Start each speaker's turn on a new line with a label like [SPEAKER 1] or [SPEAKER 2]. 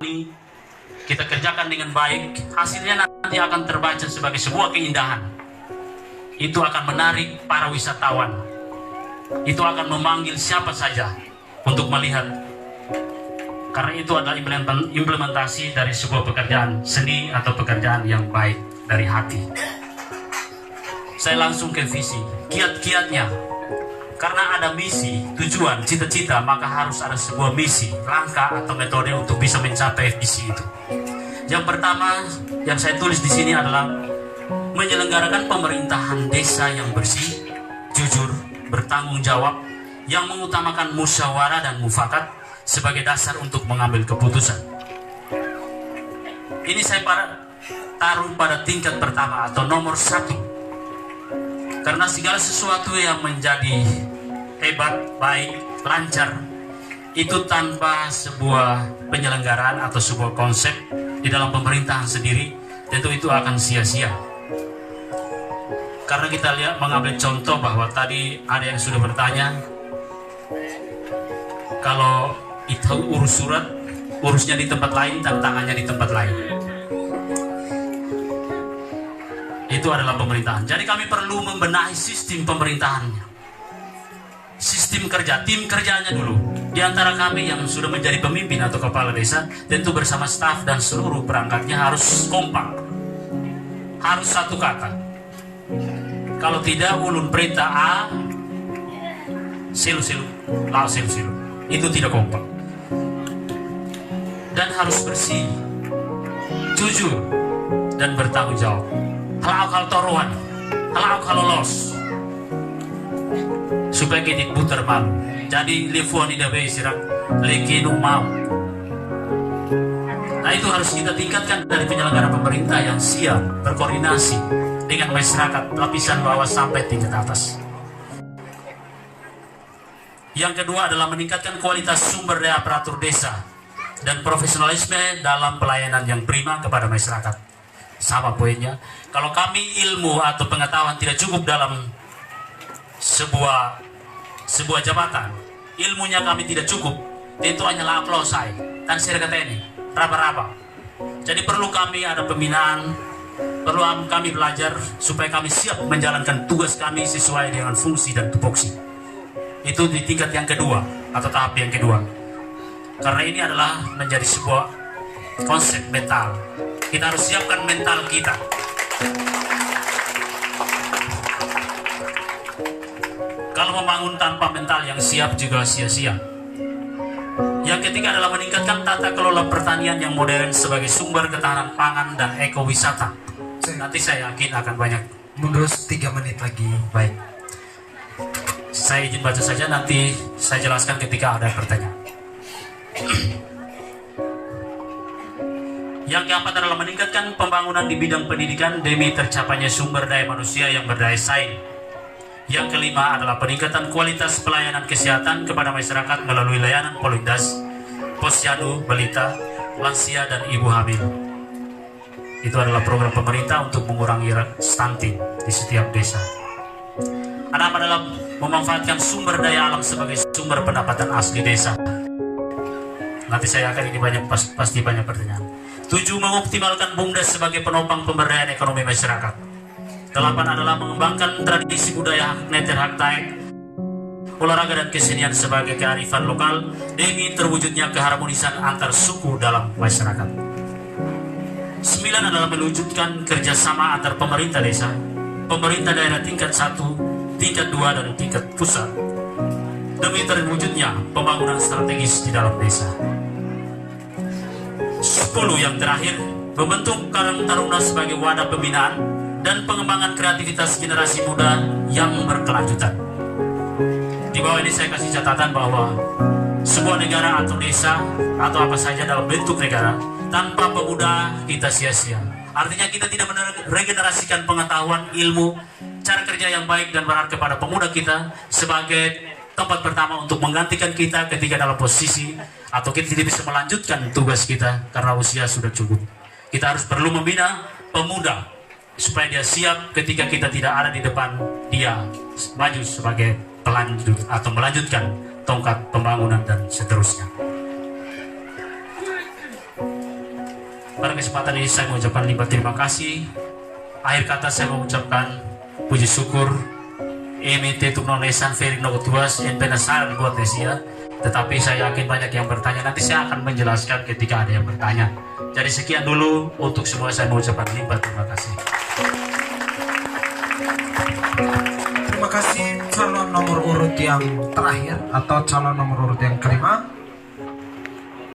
[SPEAKER 1] kami, kita kerjakan dengan baik, hasilnya nanti akan terbaca sebagai sebuah keindahan. Itu akan menarik para wisatawan. Itu akan memanggil siapa saja untuk melihat. Karena itu adalah implementasi dari sebuah pekerjaan seni atau pekerjaan yang baik dari hati. Saya langsung ke visi, kiat-kiatnya. Karena ada misi, tujuan, cita-cita, maka harus ada sebuah misi, langkah atau metode untuk bisa mencapai visi itu. Yang pertama yang saya tulis di sini adalah menyelenggarakan pemerintahan desa yang bersih, jujur, bertanggung jawab, yang mengutamakan musyawarah dan mufakat sebagai dasar untuk mengambil keputusan. Ini saya taruh pada tingkat pertama atau nomor 1. Karena segala sesuatu yang menjadi hebat, baik, lancar, itu tanpa sebuah penyelenggaraan atau sebuah konsep di dalam pemerintahan sendiri, tentu itu akan sia-sia. Karena kita lihat, mengambil contoh bahwa tadi ada yang sudah bertanya, kalau itu urus surat, urusnya di tempat lain, tantangannya di tempat lain. Itu adalah pemerintahan. Jadi kami perlu membenahi sistem pemerintahannya. Sistem kerja, tim kerjanya dulu. Di antara kami yang sudah menjadi pemimpin atau kepala desa, tentu bersama staf dan seluruh perangkatnya harus kompak. Harus satu kata. Kalau tidak, ulun perintah A, silu-silu, lau silu-silu. Itu tidak kompak. Dan harus bersih, jujur, dan bertanggung jawab. Hal-hal toruan, hal-hal lolos, supaya kita putar malu. Jadi lifuan tidak berisirak, lekinu mau. Nah itu harus kita tingkatkan dari penyelenggara pemerintah yang siap berkoordinasi dengan masyarakat lapisan bawah sampai tingkat atas. Yang kedua adalah meningkatkan kualitas sumber daya aparatur desa dan profesionalisme dalam pelayanan yang prima kepada masyarakat. Sama poinnya, kalau kami ilmu atau pengetahuan tidak cukup dalam sebuah jabatan, ilmunya kami tidak cukup, tentu hanyalah aplausai dan sergat ini raba-raba. Jadi perlu kami ada pembinaan, perlu kami belajar supaya kami siap menjalankan tugas kami sesuai dengan fungsi dan tupoksi. Itu di tingkat yang kedua atau tahap yang kedua. Karena ini adalah menjadi sebuah konsep mental. Kita harus siapkan mental kita. Kalau membangun tanpa mental yang siap juga sia-sia. Yang ketiga adalah meningkatkan tata kelola pertanian yang modern sebagai sumber ketahanan pangan dan ekowisata. Nanti saya yakin akan banyak.
[SPEAKER 2] Mundur 3 menit lagi.
[SPEAKER 1] Baik. Saya izin baca saja, nanti saya jelaskan ketika ada pertanyaan. Yang keempat adalah meningkatkan pembangunan di bidang pendidikan demi tercapainya sumber daya manusia yang berdaya saing. Yang kelima adalah peningkatan kualitas pelayanan kesehatan kepada masyarakat melalui layanan Polindas, Posyandu, Balita, Lansia, dan Ibu Hamil. Itu adalah program pemerintah untuk mengurangi stunting di setiap desa. Enam adalah memanfaatkan sumber daya alam sebagai sumber pendapatan asli desa. Nanti saya akan ini pasti banyak pertanyaan. 7. Mengoptimalkan BUMDes sebagai penopang pemberdayaan ekonomi masyarakat. 8 adalah mengembangkan tradisi budaya hak neter hak taek, olahraga dan kesenian sebagai kearifan lokal demi terwujudnya keharmonisan antar suku dalam masyarakat. 9 adalah mewujudkan kerjasama antar pemerintah desa, pemerintah daerah tingkat 1, tingkat 2, dan tingkat pusat demi terwujudnya pembangunan strategis di dalam desa. 10 yang terakhir, membentuk Karang Taruna sebagai wadah pembinaan dan pengembangan kreativitas generasi muda yang berkelanjutan. Di bawah ini saya kasih catatan bahwa sebuah negara atau desa atau apa saja dalam bentuk negara tanpa pemuda kita sia-sia. Artinya kita tidak meregenerasikan pengetahuan, ilmu, cara kerja yang baik dan berharga kepada pemuda kita sebagai tempat pertama untuk menggantikan kita ketika dalam posisi atau kita tidak bisa melanjutkan tugas kita karena usia sudah cukup. Kita harus perlu membina pemuda supaya dia siap ketika kita tidak ada di depan, dia maju sebagai pelanjut atau melanjutkan tongkat pembangunan dan seterusnya. Pada kesempatan ini saya mengucapkan limpah terima kasih. Akhir kata saya mengucapkan puji syukur. Emite tuknonesan fering nogotuas en penasaran buat Nesia. Tetapi saya yakin banyak yang bertanya. Nanti saya akan menjelaskan ketika ada yang bertanya. Jadi sekian dulu untuk semua, saya mengucapkan limpah terima kasih.
[SPEAKER 2] Terima kasih calon nomor urut yang terakhir atau calon nomor urut yang kelima.